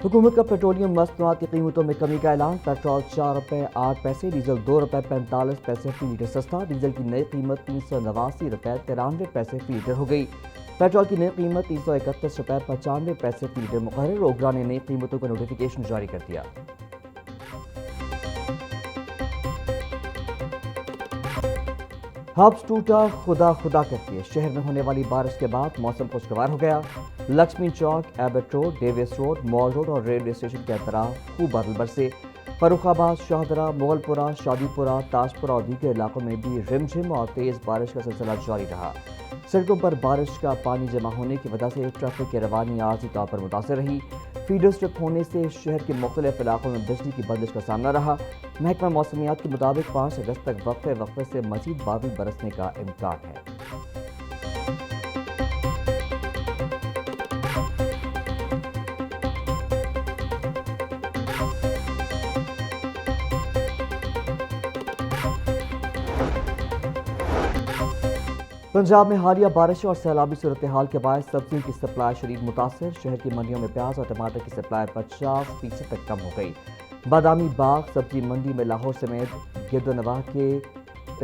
हुकूमत का पेट्रोलियम मसनूआत की कीमतों में कमी का ऐलान। पेट्रोल 4 रुपये 8 पैसे, डीजल 2 रुपये 45 पैसे फी लीटर सस्ता। डीजल की नई कीमत 389 रुपये 93 पैसे फी लीटर हो गई। पेट्रोल की नई कीमत 331 रुपये 95 पैसे फी लीटर मुकर्रर। ओगरा ने नई कीमतों का नोटिफिकेशन जारी कर दिया। हब्स टूटा, खुदा खुदा करती है। शहर में होने वाली बारिश के बाद मौसम खुशगवार हो गया। Lakshmi Chowk, Abbott road, Davis road, mall road और रेलवे स्टेशन के अतराफ खूब बादल बरसे। फर्रुखाबाद, शाहदरा, मुगलपुरा, शादीपुरा, ताजपुरा और दीगर इलाकों में भी रिमझिम और तेज बारिश का सिलसिला जारी रहा। सड़कों पर बारिश का पानी जमा होने की वजह से ट्रैफिक की रवानी आर्जी तौर पर मुतासर रही। फीडर स्ट्रिप होने से शहर के मुख्तलिफ इलाकों में बिजली की बंदिश का सामना रहा। महकमा मौसमियात के मुताबिक 5 अगस्त तक वक्फे वक्फे से मजीद बादल बरसने का इम्कान है। पंजाब में हालिया बारिश और सैलाबी सूरत हाल के बाद सब्जियों की सप्लाई शदीद मुतासर। शहर की मंडियों में प्याज और टमाटर की सप्लाई 50% तक कम हो गई। बादामी बाग सब्जी मंडी में लाहौर समेत गिरदोनवाह के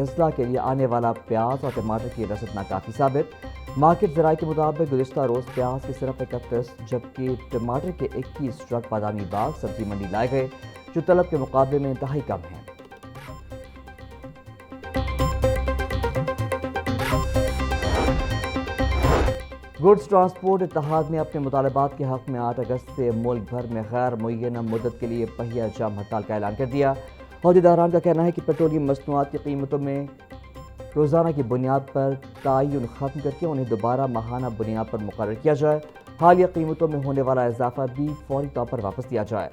अजला के लिए आने वाला प्याज और टमाटर की रसद नाकाफी साबित। मार्केट जराये के मुताबिक गुज़िश्ता रोज़ प्याज के सिर्फ 31 जबकि टमाटर के 21 ट्रक बादामी बाग सब्जी मंडी लाए गए, जो तलब के मुकाबले में इंतहाई कम है। गुड्स ट्रांसपोर्ट इत्तेहाद ने अपने मुतालबात के हक में 8 अगस्त से मुल्क भर में गैर मुय्यना मुद्दत के लिए पहिया जाम हड़ताल का ऐलान कर दिया। अहदेदारान का कहना है कि पेट्रोलियम मसनूआत की कीमतों में रोज़ाना की बुनियाद पर तयन ख़त्म करके उन्हें दोबारा माहाना बुनियाद पर मुकर्रर किया जाए। हालिया कीमतों में होने वाला इजाफा भी फौरी तौर पर वापस लिया जाए।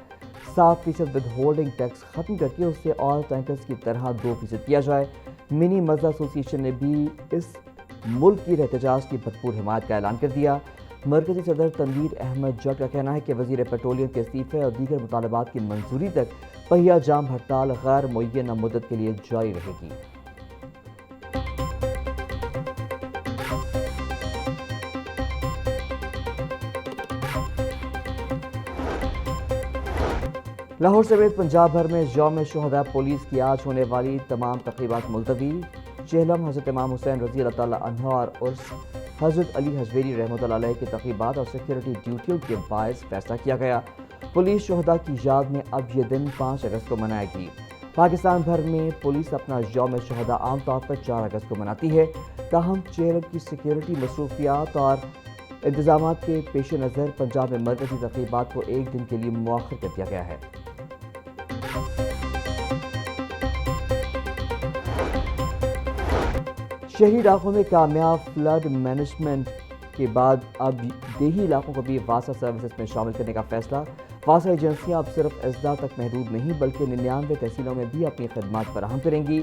7% विद होल्डिंग टैक्स ख़त्म करके उसे ऑयल टैंकर्स की तरह 2% किया जाए। मिनी मज़ा एसोसिएशन ने भी इस मुल्क की एहतजाज की भरपूर हिमायत का ऐलान कर दिया। मरकजी सदर तनवीर अहमद जट का कहना है कि वज़ीर पेट्रोलियम के इस्तीफे और दीगर मुतालबात की मंजूरी तक पहिया जाम हड़ताल गैर मुय्यना मुद्दत के लिए जारी रहेगी। लाहौर समेत पंजाब भर में यौम शुहदा पुलिस की आज होने वाली तमाम तकरीबात मुलतवी। चेहलम हज़रत इमाम हुसैन रज़ी अल्लाह तआला अन्हु और उर्स हज़रत अली हजवेरी रहमतुल्लाह अलैह की तकरीबात और सिक्योरिटी ड्यूटियों के बायस फैसला किया गया। पुलिस शुहदा की याद में अब यह दिन 5 अगस्त को मनाएगी। पाकिस्तान भर में पुलिस अपना यौम शुहदा आमतौर पर 4 अगस्त को मनाती है। ताहम चेहलम की सिक्योरिटी मसरूफियात और इंतजाम के पेश नज़र पंजाब में मरकजी तकरीबात को एक दिन के लिए मुअख्खर कर दिया गया है। शहरी इलाकों में कामयाब फ्लड मैनेजमेंट के बाद अब देही इलाकों को भी वासा सर्विसेज में शामिल करने का फैसला। वासा एजेंसियां अब सिर्फ अजला तक महदूद नहीं बल्कि 99 तहसीलों में भी अपनी खदमात फराहम करेंगी।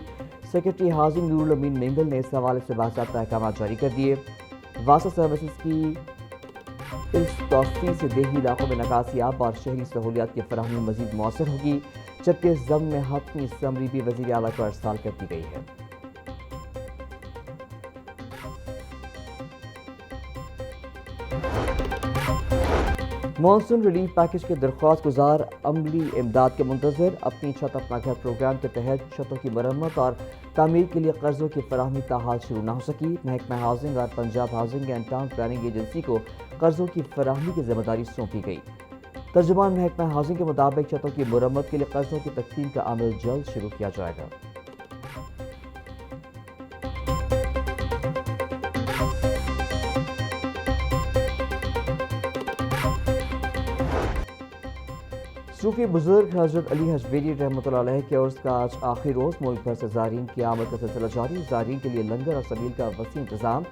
सेक्रेटरी हाउसिंग नूरुल अमीन मेंगल ने इस हवाले से बाकायदा अहकाम जारी कर दिए। वासा सर्विसेज की इस तौसीए से देही इलाकों में नकासियाब और शहरी सहूलियात की फराहमी मजीद मौसर होगी, जबकि ज़म में हतमी समरी भी वज़ीर आला को अरसाल कर दी गई है। मॉनसून रिलीफ पैकेज के दरख्वास्त गुजार अमली इमदाद के मुंतज़र। अपनी छत अपना घर प्रोग्राम के तहत छतों की मरम्मत और तामीर के लिए कर्जों की फराहमी ताहाल शुरू न हो सकी। महकमा हाउसिंग और Punjab housing and town planning agency को कर्जों की फराहमी की जिम्मेदारी सौंपी गई। तर्जुमान महकमा हाउसिंग के मुताबिक छतों की मरम्मत के लिए कर्जों की तकसीम का अमल जल्द शुरू किया जाएगा। सूफी बुजुर्ग हज़रत अली हजवेरी रहमतुल्लाह अलैह के उर्स का आज आखिरी रोज़। मुल्क भर से ज़ायरीन की आमद का सिलसिला जारी। ज़ायरीन के लिए लंगर और सबील का वसी इंतजाम।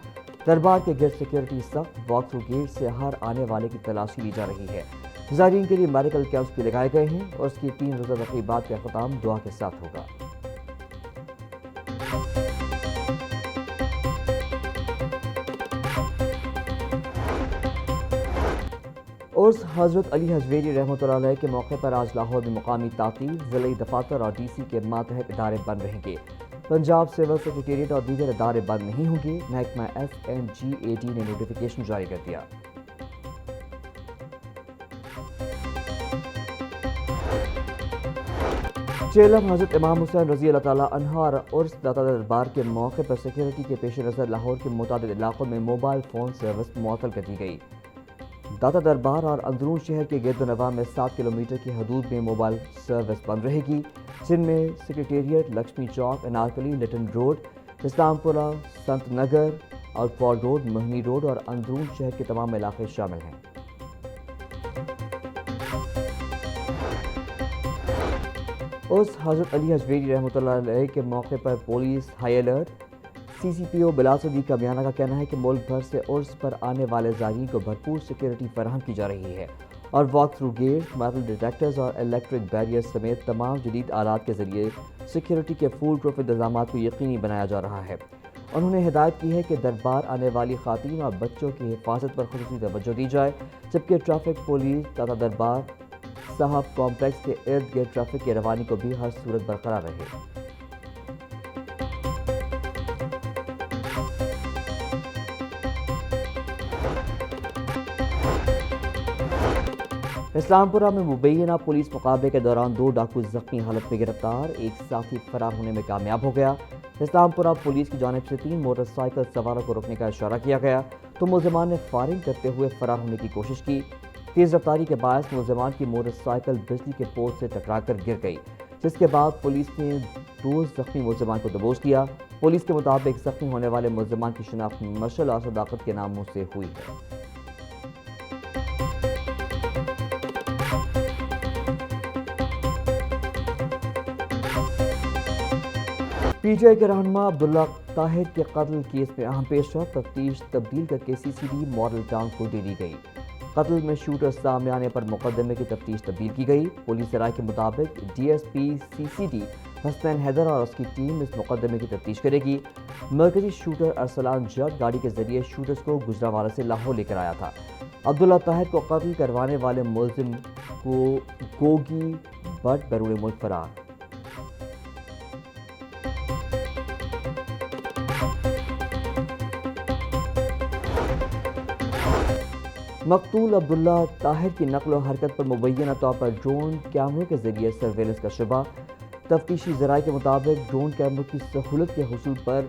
दरबार के गिर्द सिक्योरिटी सख्त। वॉक थ्रू गेट से हर आने वाले की तलाशी ली जा रही है। ज़ायरीन के लिए मेडिकल कैंप्स भी लगाए गए हैं और उसकी 3 रोज़ा तक़रीबात का अख्ताम दुआ के साथ होगा। उर्स हज़रत अली हजवेरी रहमतुल्लाह अलैह के मौके पर आज लाहौर में मुकामी तातील, ज़िले दफातर और DC के मातहत इदारे बंद रहेंगे। पंजाब सिविल सेक्रेटेरिएट और दीगर इदारे बंद नहीं होंगे। महकमा SNGAD ने नोटिफिकेशन जारी कर दिया। چیلم حضرت امام حسین رضی اللہ تعالیٰ عنہ اور عرس داتا دربار کے موقع پر سیکیورٹی کے پیش نظر لاہور کے متعدد علاقوں میں موبائل فون سروس معطل کر دی گئی۔ داتا دربار اور اندرون شہر کے گرد و نواح میں 7 کلومیٹر کی حدود میں موبائل سروس بند رہے گی، جن میں سیکریٹریٹ، لکشمی چوک، انارکلی، لٹن روڈ، اسلام پورہ، سنت نگر، آؤٹ فال روڈ، مہنی روڈ اور اندرون شہر کے تمام علاقے شامل ہیں۔ اس حضرت علی حجویری رحمۃ اللہ علیہ کے موقع پر پولیس ہائی الرٹ۔ سی سی پی او بلال صدیق کامیانہ کا کہنا ہے کہ ملک بھر سے عرس پر آنے والے زائرین کو بھرپور سیکیورٹی فراہم کی جا رہی ہے اور walk through gates, metal detectors اور الیکٹرک بیریئر سمیت تمام جدید آلات کے ذریعے سیکیورٹی کے فول پروف انتظامات کو یقینی بنایا جا رہا ہے۔ انہوں نے ہدایت کی ہے کہ دربار آنے والی خواتین اور بچوں کی حفاظت پر خصوصی توجہ دی جائے، جبکہ ٹریفک پولیس داتا دربار صاحب کمپلیکس کے ارد گرد ٹریفک کی روانی کو بھی ہر صورت برقرار رہے۔ اسلام پورہ میں مبینہ پولیس مقابلے کے دوران 2 ڈاکو زخمی حالت میں گرفتار، ایک ساتھی فرار ہونے میں کامیاب ہو گیا۔ اسلام پورہ پولیس کی جانب سے 3 موٹر سائیکل سواروں کو روکنے کا اشارہ کیا گیا تو ملزمان نے فائرنگ کرتے ہوئے فرار ہونے کی کوشش کی۔ تیز رفتاری کے باعث ملزمان کی موٹر سائیکل بجلی کے پول سے ٹکرا کر گر گئی، جس کے بعد پولیس نے 2 زخمی ملزمان کو دبوچ لیا۔ پولیس کے مطابق زخمی ہونے والے ملزمان کی شناخت مشعل اور صداقت کے ناموں سے ہوئی ہے۔ پی ٹی آئی کے رہنما عبداللہ طاہر کے قتل کیس میں اہم پیش رفت، تفتیش تبدیل کر کے سی سی ڈی ماڈل ٹاؤن کو دے دی گئی۔ قتل میں شوٹر سامنے آنے پر مقدمے کی تفتیش تبدیل کی گئی۔ پولیس رائے کے مطابق ڈی ایس پی سی سی ڈی حسنین حیدر اور اس کی ٹیم اس مقدمے کی تفتیش کرے گی۔ مرکزی شوٹر ارسلان جٹ گاڑی کے ذریعے شوٹرز کو گجرانوالہ سے لاہور لے کر آیا تھا۔ عبداللہ طاہر کو قتل کروانے والے ملزم کو گوگی بٹ بیرون ملک فرار۔ مقتول عبداللہ طاہر کی نقل و حرکت پر مبینہ طور پر ڈرون کیمروں کے ذریعے سرویلنس کا شبہ۔ تفتیشی ذرائع کے مطابق ڈرون کیمروں کی سہولت کے حصول پر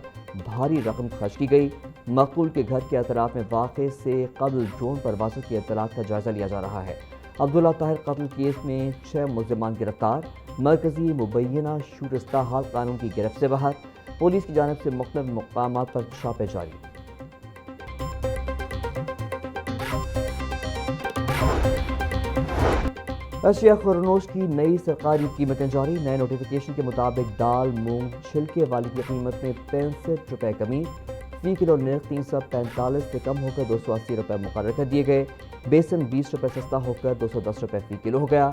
بھاری رقم خرچ کی گئی۔ مقتول کے گھر کے اطراف میں واقع سے قبل ڈرون پروازوں کی اطلاعات کا جائزہ لیا جا رہا ہے۔ عبداللہ طاہر قتل کیس میں 6 ملزمان گرفتار، مرکزی مبینہ شوٹرز تاحال قانون کی گرفت سے باہر۔ پولیس کی جانب سے مختلف مقامات پر چھاپے جاری۔ اشیاء خورنوش کی نئی سرکاری قیمتیں جاری۔ نئے نوٹیفیکیشن کے مطابق دال، مونگ، چھلکے والی کی قیمت میں 65 روپے کمی، فی کلو نرخ 345 سے کم ہو کر 280 روپے مقرر کر دیے گئے۔ بیسن 20 روپے سستا ہو کر 210 روپے فی کلو ہو گیا۔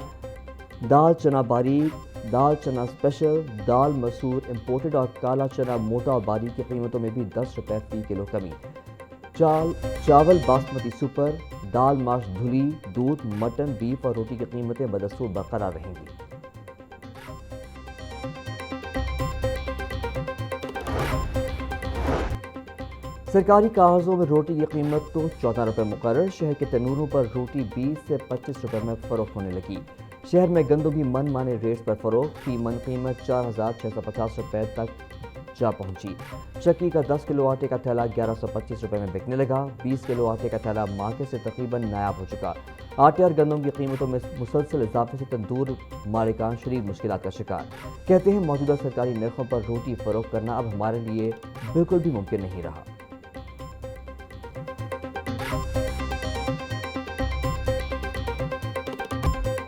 دال چنا باریک، دال چنا اسپیشل، دال مسور امپورٹڈ اور کالا چنا موٹا اور باریک کی قیمتوں میں بھی 10 روپے فی کلو کمی۔ چاول باسمتی سپر، دال ماش دھلی، دودھ، مٹن، بیف اور روٹی کی قیمتیں بدستور برقرار رہیں گی۔ سرکاری کاغذوں میں روٹی کی قیمت تو 14 روپے مقرر۔ شہر کے تنوروں پر روٹی 20 سے 25 روپے میں فروخت ہونے لگی۔ شہر میں گندم بھی من مانے ریٹس پر فروخت، فی من قیمت 4650 روپے تک جا پہنچی۔ چکی کا 10 کلو آٹے کا تھیلا 1125 روپے میں بکنے لگا۔ 20 کلو آٹے کا تھیلا مارکیٹ سے تقریباً نایاب ہو چکا۔ آٹے اور گندم کی قیمتوں میں مسلسل اضافے سے تندور مالکان شدید مشکلات کا شکار۔ کہتے ہیں موجودہ سرکاری نرخوں پر روٹی فروخت کرنا اب ہمارے لیے بالکل بھی ممکن نہیں رہا۔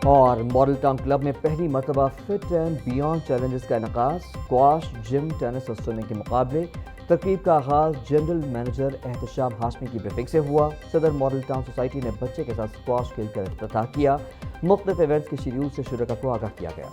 اور ماڈل ٹاؤن کلب میں پہلی مرتبہ فٹ اینڈ بیانڈ چیلنجز کا انعقاد، اسکواش، جم، ٹینس اور سوئمنگ کے مقابلے۔ تقریب کا آغاز جنرل مینیجر احتشام ہاشمی کی بریفنگ سے ہوا۔ صدر ماڈل ٹاؤن سوسائٹی نے بچے کے ساتھ اسکواش کھیل کر افتتاح کیا۔ مختلف ایونٹس کے شیڈول سے شرکاء کو آگاہ کیا گیا۔